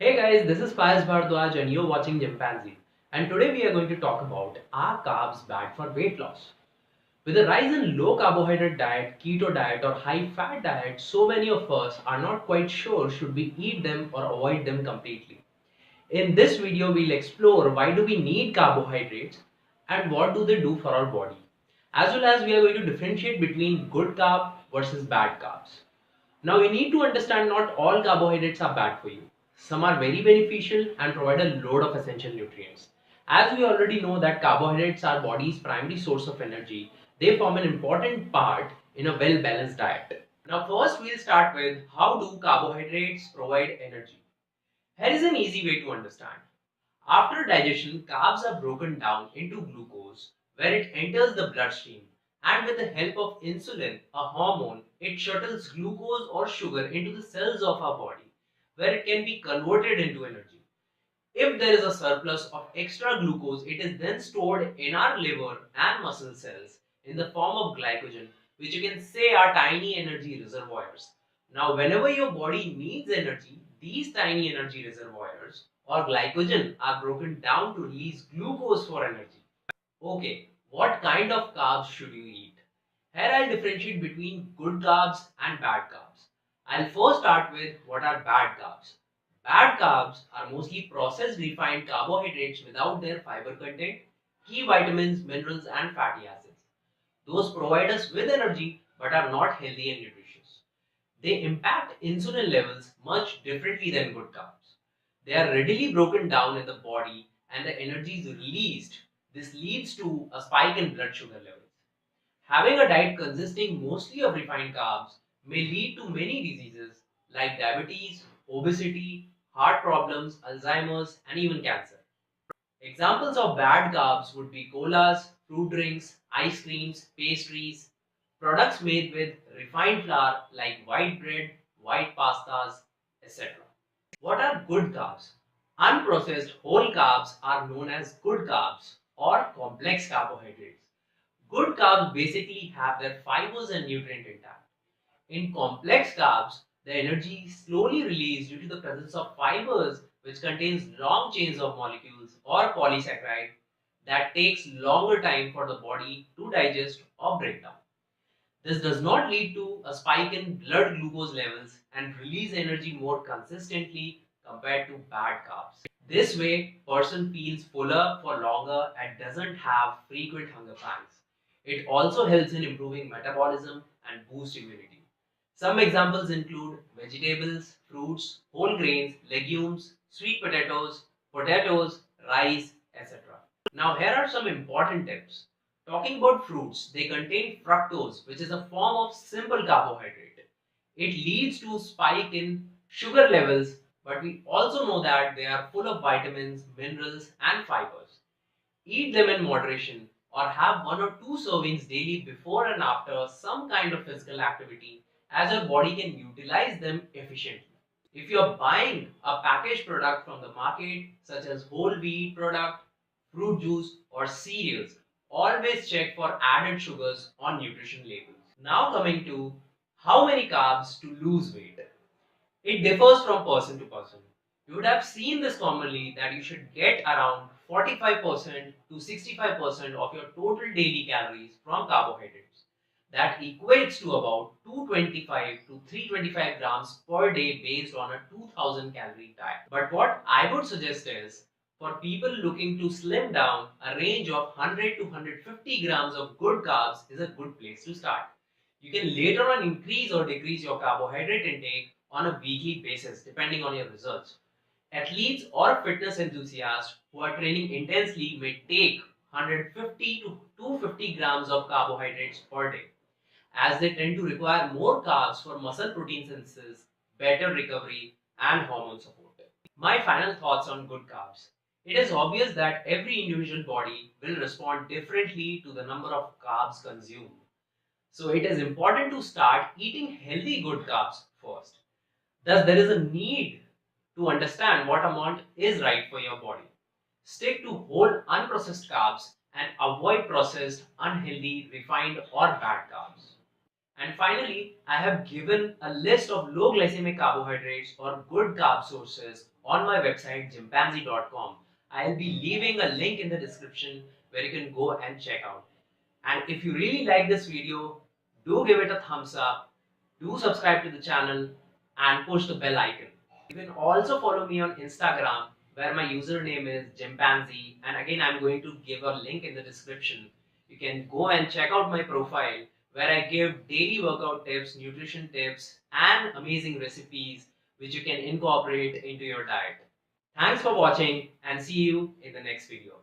Hey guys, this is Faiz Bhardwaj and you're watching Chimpanzee. And today we are going to talk about are carbs bad for weight loss? With the rise in low carbohydrate diet, keto diet or high fat diet, so many of us are not quite sure should we eat them or avoid them completely. In this video, we'll explore why do we need carbohydrates and what do they do for our body. As well as we are going to differentiate between good carb versus bad carbs. Now you need to understand not all carbohydrates are bad for you. Some are very beneficial and provide a load of essential nutrients. As we already know that carbohydrates are body's primary source of energy, they form an important part in a well-balanced diet. Now first we'll start with how do carbohydrates provide energy. Here is an easy way to understand. After digestion, carbs are broken down into glucose where it enters the bloodstream, and with the help of insulin, a hormone, it shuttles glucose or sugar into the cells of our body where it can be converted into energy. If there is a surplus of extra glucose, it is then stored in our liver and muscle cells in the form of glycogen, which you can say are tiny energy reservoirs. Now, whenever your body needs energy, these tiny energy reservoirs or glycogen are broken down to release glucose for energy. Okay, what kind of carbs should you eat? Here I'll differentiate between good carbs and bad carbs. I'll first start with what are bad carbs. Bad carbs are mostly processed refined carbohydrates without their fiber content, key vitamins, minerals, and fatty acids. Those provide us with energy but are not healthy and nutritious. They impact insulin levels much differently than good carbs. They are readily broken down in the body and the energy is released. This leads to a spike in blood sugar levels. Having a diet consisting mostly of refined carbs may lead to many diseases like diabetes, obesity, heart problems, Alzheimer's, and even cancer. Examples of bad carbs would be colas, fruit drinks, ice creams, pastries, products made with refined flour like white bread, white pastas, etc. What are good carbs? Unprocessed whole carbs are known as good carbs or complex carbohydrates. Good carbs basically have their fibers and nutrient intact. In complex carbs, the energy is slowly released due to the presence of fibers which contains long chains of molecules or polysaccharide that takes longer time for the body to digest or break down. This does not lead to a spike in blood glucose levels and release energy more consistently compared to bad carbs. This way, person feels fuller for longer and doesn't have frequent hunger pangs. It also helps in improving metabolism and boost immunity. Some examples include vegetables, fruits, whole grains, legumes, sweet potatoes, rice, etc. Now here are some important tips. Talking about fruits, they contain fructose, which is a form of simple carbohydrate. It leads to spike in sugar levels, but we also know that they are full of vitamins, minerals, and fibers. Eat them in moderation or have 1 or 2 servings daily before and after some kind of physical activity as your body can utilize them efficiently. If you're buying a packaged product from the market, such as whole wheat product, fruit juice, or cereals, always check for added sugars on nutrition labels. Now coming to how many carbs to lose weight. It differs from person to person. You would have seen this commonly that you should get around 45% to 65% of your total daily calories from carbohydrates. That equates to about 225 to 325 grams per day based on a 2000 calorie diet. But what I would suggest is for people looking to slim down, a range of 100 to 150 grams of good carbs is a good place to start. You can later on increase or decrease your carbohydrate intake on a weekly basis depending on your results. Athletes or fitness enthusiasts who are training intensely may take 150 to 250 grams of carbohydrates per day, as they tend to require more carbs for muscle protein synthesis, better recovery, and hormone support. My final thoughts on good carbs. It is obvious that every individual body will respond differently to the number of carbs consumed. So it is important to start eating healthy good carbs first. Thus, there is a need to understand what amount is right for your body. Stick to whole unprocessed carbs and avoid processed, unhealthy, refined or bad carbs. And finally, I have given a list of low glycemic carbohydrates or good carb sources on my website chimpanzee.com. I'll be leaving a link in the description where you can go and check out. And if you really like this video, do give it a thumbs up, do subscribe to the channel and push the bell icon. You can also follow me on Instagram where my username is chimpanzee, and again I'm going to give a link in the description. You can go and check out my profile where I give daily workout tips, nutrition tips and amazing recipes which you can incorporate into your diet. Thanks for watching and see you in the next video.